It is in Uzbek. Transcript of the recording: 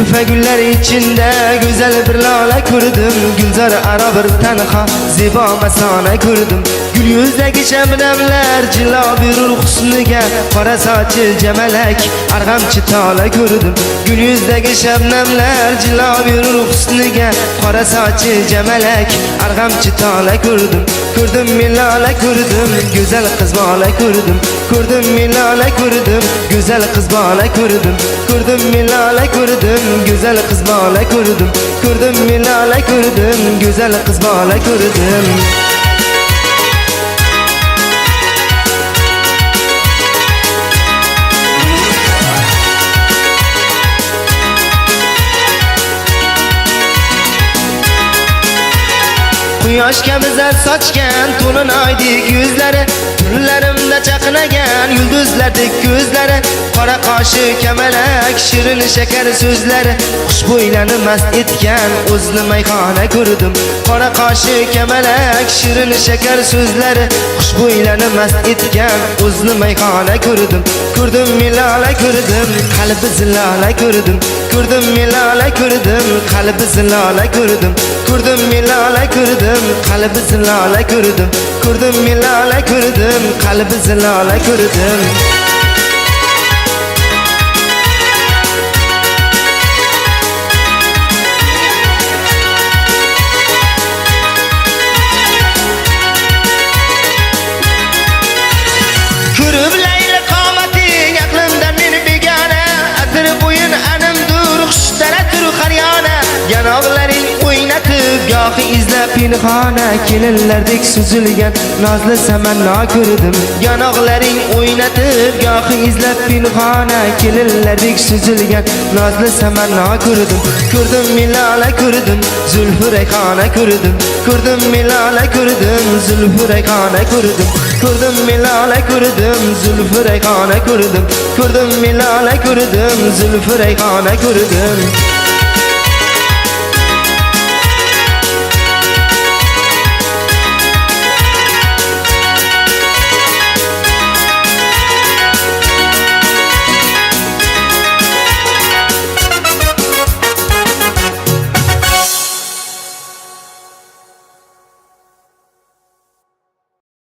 Zülfe güller içinde güzel bir lale kurdum. Gülzar ara bir tenha ziba mesane kurdum. Gül yüzdeki şebnemler cila bir husniga, qora saçı cemelek argamçı tala kurdum. Gül yüzdeki şebnemler cila bir husniga, qora saçı cemelek argamçı tala kurdum. Kurdum milale kurdum, güzel kız bala kurdum. Kurdum milale kurdum, güzel kız bala kurdum. Kurdum milale kurdum, güzel kız bala kurdum. Kurdum milale kurdum, güzel kız bala kurdum. Quyosh kabi zar sochgan to'lin oydek yuzlari, tunlarimda chaqnagan yulduzlardek ko'zlari, qora qoshi kamalak shirin shakar so'zlari, xushbo'ylarni mast etgan o'zni mayxona ko'rdim. Qora qoshi kamalak shirin shakar so'zlari, xushbo'ylarni mast etgan o'zni mayxona ko'rdim. Ko'rdim milala ko'rdim, qalbi zilala ko'rdim. Ko'rdim milala ko'rdim, qalbi zilala ko'rdim. Ko'rdim milala ko'rdim, qalbi zilala ko'rdim. Ko'rdim milala ko'rdim, qalbi zilala ko'rdim. Ko'rib layla qomating aqlimdan meni begona, atir bo'yin animdur xushtara tur qaryona. Yanog'laring o'ynatib gohi izlab pinhona, kelinlardek suzilgan nozli samanno ko'rdim. Yanog'laring o'ynatib gohi izlab pinhona, kelinlardek suzilgan nozli samanno ko'rdim. Ko'rdim milala ko'rdim, zulfi rayhona ko'rdim. Ko'rdim milala ko'rdim, zulfi rayhona ko'rdim. Ko'rdim milala ko'rdim, zulfi rayhona ko'rdim. Ko'rdim milala ko'rdim, zulfi rayhona ko'rdim.